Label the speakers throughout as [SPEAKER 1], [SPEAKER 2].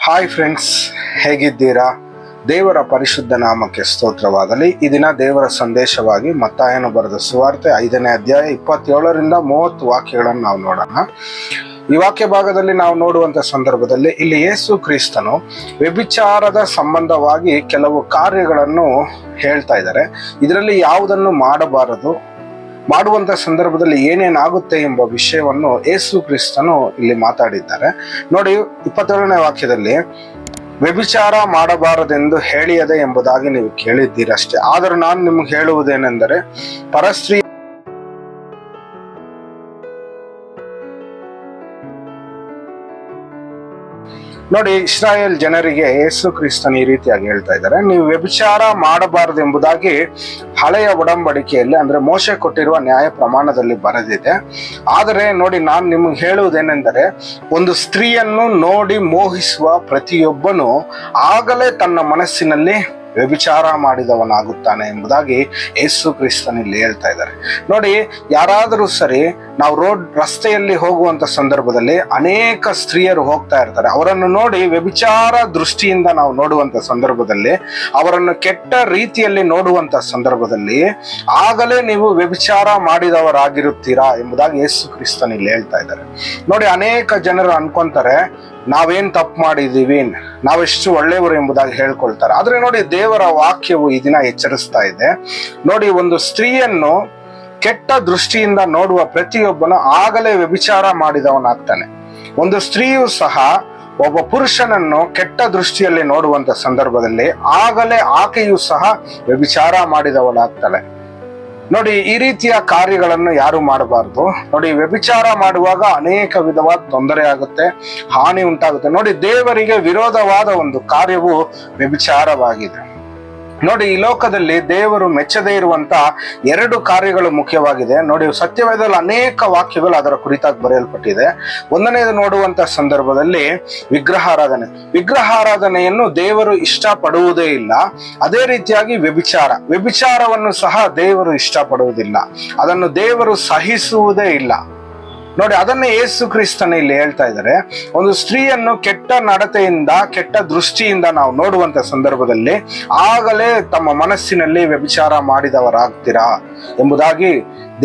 [SPEAKER 1] Hi friends, ಹೇಗಿದ್ದೀರಾ? ದೇವರ ಪರಿಶುದ್ಧ ನಾಮಕ್ಕೆ ಸ್ತೋತ್ರವಾಗಲಿ. ಈ ದಿನ ದೇವರ ಸಂದೇಶವಾಗಿ ಮತ್ತಾಯನು ಬರೆದ ಸುವಾರ್ತೆ 5ನೇ ಅಧ್ಯಾಯ 27ರಿಂದ 30 ವಾಕ್ಯಗಳನ್ನು ನಾವು ನೋಡೋಣ. ಈ ವಾಕ್ಯ ಭಾಗದಲ್ಲಿ ನಾವು ನೋಡುವಂತ ಸಂದರ್ಭದಲ್ಲಿ ಇಲ್ಲಿ ಯೇಸು ಕ್ರಿಸ್ತನು ವ್ಯಭಿಚಾರದ ಸಂಬಂಧವಾಗಿ ಕೆಲವು ಕಾರ್ಯಗಳನ್ನು ಹೇಳ್ತಾ ಇದ್ದಾರೆ. ಇದರಲ್ಲಿ ಯಾವುದನ್ನು ಮಾಡಬಾರದು, ಮಾಡುವಂತ ಸಂದರ್ಭದಲ್ಲಿ ಏನೇನಾಗುತ್ತೆ ಎಂಬ ವಿಷಯವನ್ನು ಯೇಸು ಕ್ರಿಸ್ತನು ಇಲ್ಲಿ ಮಾತಾಡಿದ್ದಾರೆ. ನೋಡಿ, 27ನೇ ವಾಕ್ಯದಲ್ಲಿ ವ್ಯಭಿಚಾರ ಮಾಡಬಾರದೆಂದು ಹೇಳಿಯದೆ ಎಂಬುದಾಗಿ ನೀವು ಕೇಳಿದ್ದೀರಷ್ಟೇ, ಆದರೂ ನಾನು ನಿಮ್ಗೆ ಹೇಳುವುದೇನೆಂದರೆ ಪರಸ್ತ್ರೀ ನೋಡಿ, ಇಸ್ರಾಯೇಲ್ ಜನರಿಗೆ ಯೇಸು ಕ್ರಿಸ್ತನ್ ಈ ರೀತಿಯಾಗಿ ಹೇಳ್ತಾ ಇದ್ದಾರೆ, ನೀವು ವ್ಯಭಿಚಾರ ಮಾಡಬಾರದು ಎಂಬುದಾಗಿ ಹಳೆಯ ಒಡಂಬಡಿಕೆಯಲ್ಲಿ ಅಂದ್ರೆ ಮೋಶೆ ಕೊಟ್ಟಿರುವ ನ್ಯಾಯ ಪ್ರಮಾಣದಲ್ಲಿ ಬರೆದಿದೆ. ಆದರೆ ನೋಡಿ, ನಾನು ನಿಮಗೆ ಹೇಳುವುದೇನೆಂದರೆ ಒಂದು ಸ್ತ್ರೀಯನ್ನು ನೋಡಿ ಮೋಹಿಸುವ ಪ್ರತಿಯೊಬ್ಬನು ಆಗಲೇ ತನ್ನ ಮನಸ್ಸಿನಲ್ಲಿ ವ್ಯಭಿಚಾರ ಮಾಡಿದವನಾಗುತ್ತಾನೆ ಎಂಬುದಾಗಿ ಯೇಸು ಕ್ರಿಸ್ತನ್ ಇಲ್ಲಿ ಹೇಳ್ತಾ ಇದ್ದಾರೆ. ನೋಡಿ, ಯಾರಾದರೂ ಸರಿ ನಾವು ರಸ್ತೆಯಲ್ಲಿ ಹೋಗುವಂತ ಸಂದರ್ಭದಲ್ಲಿ ಅನೇಕ ಸ್ತ್ರೀಯರು ಹೋಗ್ತಾ ಇರ್ತಾರೆ. ಅವರನ್ನು ನೋಡಿ ವ್ಯಭಿಚಾರ ದೃಷ್ಟಿಯಿಂದ ನಾವು ನೋಡುವಂತ ಸಂದರ್ಭದಲ್ಲಿ, ಅವರನ್ನು ಕೆಟ್ಟ ರೀತಿಯಲ್ಲಿ ನೋಡುವಂತ ಸಂದರ್ಭದಲ್ಲಿ ಆಗಲೇ ನೀವು ವ್ಯಭಿಚಾರ ಮಾಡಿದವರಾಗಿರುತ್ತೀರಾ ಎಂಬುದಾಗಿ ಯೇಸು ಕ್ರಿಸ್ತನ್ ಇಲ್ಲಿ ಹೇಳ್ತಾ ಇದ್ದಾರೆ. ನೋಡಿ, ಅನೇಕ ಜನರು ಅನ್ಕೊಂತಾರೆ ನಾವೇನ್ ತಪ್ಪು ಮಾಡಿದೀವಿ, ನಾವೆಷ್ಟು ಒಳ್ಳೆಯವರು ಎಂಬುದಾಗಿ ಹೇಳ್ಕೊಳ್ತಾರೆ. ಆದ್ರೆ ನೋಡಿ, ದೇವರ ವಾಕ್ಯವು ಈ ದಿನ ಎಚ್ಚರಿಸ್ತಾ ಇದೆ. ನೋಡಿ, ಒಂದು ಸ್ತ್ರೀಯನ್ನು ಕೆಟ್ಟ ದೃಷ್ಟಿಯಿಂದ ನೋಡುವ ಪ್ರತಿಯೊಬ್ಬನು ಆಗಲೇ ವ್ಯಭಿಚಾರ ಮಾಡಿದವನಾಗ್ತಾನೆ. ಒಂದು ಸ್ತ್ರೀಯು ಸಹ ಒಬ್ಬ ಪುರುಷನನ್ನು ಕೆಟ್ಟ ದೃಷ್ಟಿಯಲ್ಲಿ ನೋಡುವಂತ ಸಂದರ್ಭದಲ್ಲಿ ಆಗಲೇ ಆಕೆಯು ಸಹ ವ್ಯಭಿಚಾರ ಮಾಡಿದವಳಾಗ್ತಾಳೆ. ನೋಡಿ, ಈ ರೀತಿಯ ಕಾರ್ಯಗಳನ್ನು ಯಾರು ಮಾಡಬಾರ್ದು. ನೋಡಿ, ವ್ಯಭಿಚಾರ ಮಾಡುವಾಗ ಅನೇಕ ವಿಧವಾದ ತೊಂದರೆ ಆಗುತ್ತೆ, ಹಾನಿ ಉಂಟಾಗುತ್ತೆ. ನೋಡಿ, ದೇವರಿಗೆ ವಿರೋಧವಾದ ಒಂದು ಕಾರ್ಯವು ವ್ಯಭಿಚಾರವಾಗಿದೆ. ನೋಡಿ, ಈ ಲೋಕದಲ್ಲಿ ದೇವರು ಮೆಚ್ಚದೇ ಇರುವಂತ 2 ಕಾರ್ಯಗಳು ಮುಖ್ಯವಾಗಿದೆ. ನೋಡಿ, ಸತ್ಯವೇದದಲ್ಲಿ ಅನೇಕ ವಾಕ್ಯಗಳು ಅದರ ಕುರಿತಾಗಿ ಬರೆಯಲ್ಪಟ್ಟಿದೆ. ಒಂದನೇದು ನೋಡುವಂತ ಸಂದರ್ಭದಲ್ಲಿ ವಿಗ್ರಹಾರಾಧನೆಯನ್ನು ದೇವರು ಇಷ್ಟಪಡುವುದೇ ಇಲ್ಲ. ಅದೇ ರೀತಿಯಾಗಿ ವ್ಯಭಿಚಾರವನ್ನು ಸಹ ದೇವರು ಇಷ್ಟಪಡುವುದಿಲ್ಲ, ಅದನ್ನು ದೇವರು ಸಹಿಸುವುದೇ ಇಲ್ಲ. ನೋಡಿ, ಅದನ್ನೇ ಯೇಸು ಕ್ರಿಸ್ತನ ಇಲ್ಲಿ ಹೇಳ್ತಾ ಇದ್ದಾರೆ. ಒಂದು ಸ್ತ್ರೀಯನ್ನು ಕೆಟ್ಟ ನಡತೆಯಿಂದ ಕೆಟ್ಟ ದೃಷ್ಟಿಯಿಂದ ನಾವು ನೋಡುವಂತ ಸಂದರ್ಭದಲ್ಲಿ ಆಗಲೇ ತಮ್ಮ ಮನಸ್ಸಿನಲ್ಲಿ ವ್ಯಭಿಚಾರ ಮಾಡಿದವರಾಗ್ತೀರಾ ಎಂಬುದಾಗಿ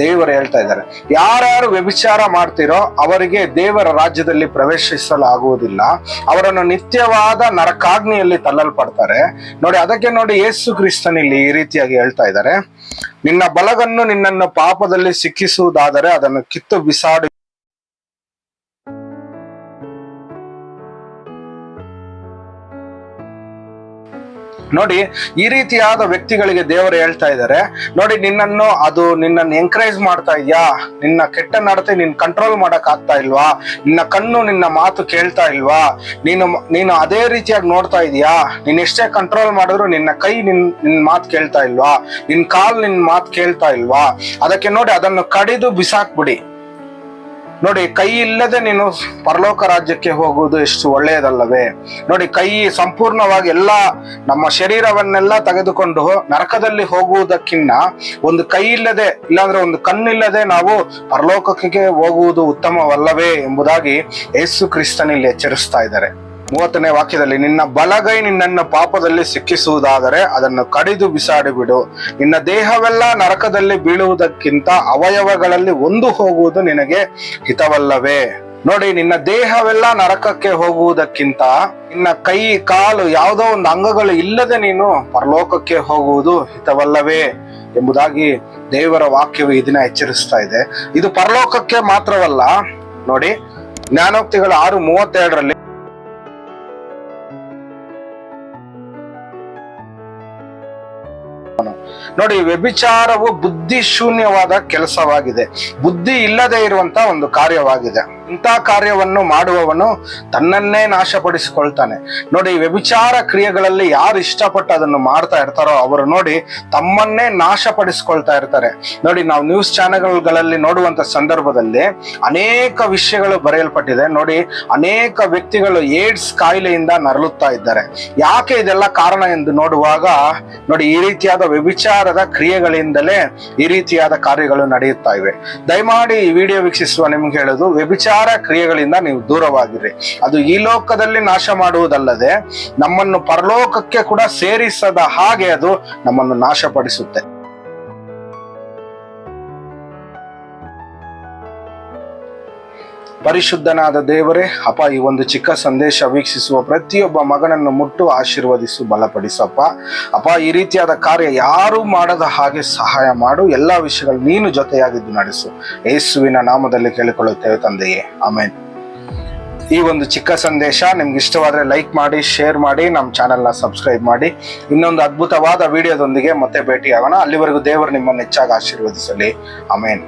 [SPEAKER 1] ದೇವರು ಹೇಳ್ತಾ ಇದ್ದಾರೆ. ಯಾರ್ಯಾರು ವ್ಯಭಿಚಾರ ಮಾಡ್ತಿರೋ ಅವರಿಗೆ ದೇವರ ರಾಜ್ಯದಲ್ಲಿ ಪ್ರವೇಶಿಸಲಾಗುವುದಿಲ್ಲ, ಅವರನ್ನು ನಿತ್ಯವಾದ ನರಕಾಗ್ನಿಯಲ್ಲಿ ತಳ್ಳಲ್ಪಡ್ತಾರೆ. ನೋಡಿ, ಅದಕ್ಕೆ ನೋಡಿ ಯೇಸು ಕ್ರಿಸ್ತನ್ ಇಲ್ಲಿ ಈ ರೀತಿಯಾಗಿ ಹೇಳ್ತಾ ಇದ್ದಾರೆ, ನಿನ್ನ ಬಲಗನ್ನು ನಿನ್ನನ್ನು ಪಾಪದಲ್ಲಿ ಸಿಕ್ಕಿಸುವುದಾದರೆ ಅದನ್ನು ಕಿತ್ತು ಬಿಸಾಡಿ. ನೋಡಿ, ಈ ರೀತಿಯಾದ ವ್ಯಕ್ತಿಗಳಿಗೆ ದೇವರು ಹೇಳ್ತಾ ಇದ್ದಾರೆ, ನೋಡಿ, ನಿನ್ನನ್ನು ಎಂಕರೇಜ್ ಮಾಡ್ತಾ ಇದ್ಯಾ, ನಿನ್ನ ಕೆಟ್ಟ ನಡತೆ ನೀನ್ ಕಂಟ್ರೋಲ್ ಮಾಡಕ್ ಆಗ್ತಾ ಇಲ್ವಾ, ನಿನ್ನ ಕಣ್ಣು ನಿನ್ನ ಮಾತು ಕೇಳ್ತಾ ಇಲ್ವಾ, ನೀನು ಅದೇ ರೀತಿಯಾಗಿ ನೋಡ್ತಾ ಇದೀಯಾ, ನೀನ್ ಎಷ್ಟೇ ಕಂಟ್ರೋಲ್ ಮಾಡಿದ್ರು ನಿನ್ನ ಕೈ ನಿನ್ ಮಾತು ಕೇಳ್ತಾ ಇಲ್ವಾ, ನಿನ್ ಕಾಲ್ ನಿನ್ ಮಾತು ಕೇಳ್ತಾ ಇಲ್ವಾ, ಅದಕ್ಕೆ ನೋಡಿ ಅದನ್ನು ಕಡಿದು ಬಿಸಾಕ್ಬಿಡಿ. ನೋಡಿ, ಕೈ ಇಲ್ಲದೆ ನೀನು ಪರಲೋಕ ರಾಜ್ಯಕ್ಕೆ ಹೋಗುವುದು ಎಷ್ಟು ಒಳ್ಳೆಯದಲ್ಲವೇ. ನೋಡಿ, ಕೈ ಸಂಪೂರ್ಣವಾಗಿ ನಮ್ಮ ಶರೀರವನ್ನೆಲ್ಲ ತೆಗೆದುಕೊಂಡು ನರಕದಲ್ಲಿ ಹೋಗುವುದಕ್ಕಿಂತ ಒಂದು ಕೈ ಇಲ್ಲದೆ, ಇಲ್ಲಾಂದ್ರೆ ಒಂದು ಕಣ್ಣಿಲ್ಲದೆ ನಾವು ಪರಲೋಕಕ್ಕೆ ಹೋಗುವುದು ಉತ್ತಮವಲ್ಲವೇ ಎಂಬುದಾಗಿ ಯೇಸು ಕ್ರಿಸ್ತನ್ ಇಲ್ಲಿ ಎಚ್ಚರಿಸ್ತಾ ಇದ್ದಾರೆ. 30ನೇ ವಾಕ್ಯದಲ್ಲಿ, ನಿನ್ನ ಬಲಗೈ ನಿನ್ನನ್ನು ಪಾಪದಲ್ಲಿ ಸಿಕ್ಕಿಸುವುದಾದರೆ ಅದನ್ನು ಕಡಿದು ಬಿಸಾಡಿಬಿಡು, ನಿನ್ನ ದೇಹವೆಲ್ಲ ನರಕದಲ್ಲಿ ಬೀಳುವುದಕ್ಕಿಂತ ಅವಯವಗಳಲ್ಲಿ ಒಂದು ಹೋಗುವುದು ನಿನಗೆ ಹಿತವಲ್ಲವೇ. ನೋಡಿ, ನಿನ್ನ ದೇಹವೆಲ್ಲ ನರಕಕ್ಕೆ ಹೋಗುವುದಕ್ಕಿಂತ ನಿನ್ನ ಕೈ ಕಾಲು ಯಾವುದೋ ಒಂದು ಅಂಗಗಳು ಇಲ್ಲದೆ ನೀನು ಪರಲೋಕಕ್ಕೆ ಹೋಗುವುದು ಹಿತವಲ್ಲವೇ ಎಂಬುದಾಗಿ ದೇವರ ವಾಕ್ಯವು ಈ ದಿನ ಎಚ್ಚರಿಸ್ತಾ ಇದೆ. ಇದು ಪರಲೋಕಕ್ಕೆ ಮಾತ್ರವಲ್ಲ. ನೋಡಿ, ಜ್ಞಾನೋಕ್ತಿಗಳ 6:32 ನೋಡಿ, ವ್ಯಭಿಚಾರವು ಬುದ್ಧಿ ಶೂನ್ಯವಾದ ಕೆಲಸವಾಗಿದೆ, ಬುದ್ಧಿ ಇಲ್ಲದೆ ಇರುವಂತ ಒಂದು ಕಾರ್ಯವಾಗಿದೆ. ಇಂಥ ಕಾರ್ಯವನ್ನು ಮಾಡುವವನು ತನ್ನನ್ನೇ ನಾಶಪಡಿಸಿಕೊಳ್ತಾನೆ. ನೋಡಿ, ವ್ಯಭಿಚಾರ ಕ್ರಿಯೆಗಳಲ್ಲಿ ಯಾರು ಇಷ್ಟಪಟ್ಟು ಅದನ್ನು ಮಾಡ್ತಾ ಇರ್ತಾರೋ ಅವರು ನೋಡಿ ತಮ್ಮನ್ನೇ ನಾಶಪಡಿಸಿಕೊಳ್ತಾ ಇರ್ತಾರೆ. ನೋಡಿ, ನಾವು ನ್ಯೂಸ್ ಚಾನೆಲ್ಗಳಲ್ಲಿ ನೋಡುವಂತ ಸಂದರ್ಭದಲ್ಲಿ ಅನೇಕ ವಿಷಯಗಳು ಬರೆಯಲ್ಪಟ್ಟಿದೆ. ನೋಡಿ, ಅನೇಕ ವ್ಯಕ್ತಿಗಳು ಏಡ್ಸ್ ಕಾಯಿಲೆಯಿಂದ ನರಳುತ್ತಾ ಇದ್ದಾರೆ. ಯಾಕೆ ಇದೆಲ್ಲ ಕಾರಣ ಎಂದು ನೋಡುವಾಗ ನೋಡಿ, ಈ ರೀತಿಯಾದ ವ್ಯಭಿಚಾರದ ಕ್ರಿಯೆಗಳಿಂದಲೇ ಈ ರೀತಿಯಾದ ಕಾರ್ಯಗಳು ನಡೆಯುತ್ತಾ ಇವೆ. ದಯಮಾಡಿ ಈ ವಿಡಿಯೋ ವೀಕ್ಷಿಸುವ ನಿಮ್ಗೆ ಹೇಳೋದು, ವ್ಯಭಿಚಾರ ವ್ಯಭಿಚಾರ ಕ್ರಿಯೆಗಳಿಂದ ನೀವು ದೂರವಾಗಿರಿ. ಅದು ಈ ಲೋಕದಲ್ಲಿ ನಾಶ ಮಾಡುವುದಲ್ಲದೆ ನಮ್ಮನ್ನು ಪರಲೋಕಕ್ಕೆ ಕೂಡ ಸೇರಿಸದ ಹಾಗೆ ಅದು ನಮ್ಮನ್ನು ನಾಶಪಡಿಸುತ್ತೆ. ಪರಿಶುದ್ಧನಾದ ದೇವರೇ, ಅಪ್ಪ, ಈ ಒಂದು ಚಿಕ್ಕ ಸಂದೇಶ ವೀಕ್ಷಿಸುವ ಪ್ರತಿಯೊಬ್ಬ ಮಗನನ್ನು ಮುಟ್ಟು ಆಶೀರ್ವದಿಸು, ಬಲಪಡಿಸಪ್ಪ. ಅಪ್ಪ, ಈ ರೀತಿಯಾದ ಕಾರ್ಯ ಯಾರೂ ಮಾಡದ ಹಾಗೆ ಸಹಾಯ ಮಾಡು. ಎಲ್ಲಾ ವಿಷಯಗಳು ನೀನು ಜೊತೆಯಾಗಿದ್ದು ನಡೆಸು. ಯೇಸುವಿನ ನಾಮದಲ್ಲಿ ಕೇಳಿಕೊಳ್ಳುತ್ತೇವೆ ತಂದೆಯೇ, ಆಮೆನ್. ಈ ಒಂದು ಚಿಕ್ಕ ಸಂದೇಶ ನಿಮ್ಗೆ ಇಷ್ಟವಾದ್ರೆ ಲೈಕ್ ಮಾಡಿ, ಶೇರ್ ಮಾಡಿ, ನಮ್ಮ ಚಾನೆಲ್ನ ಸಬ್ಸ್ಕ್ರೈಬ್ ಮಾಡಿ. ಇನ್ನೊಂದು ಅದ್ಭುತವಾದ ವಿಡಿಯೋದೊಂದಿಗೆ ಮತ್ತೆ ಭೇಟಿಯಾಗೋಣ. ಅಲ್ಲಿವರೆಗೂ ದೇವರು ನಿಮ್ಮನ್ನು ಹೆಚ್ಚಾಗಿ ಆಶೀರ್ವದಿಸಲಿ. ಆಮೆನ್.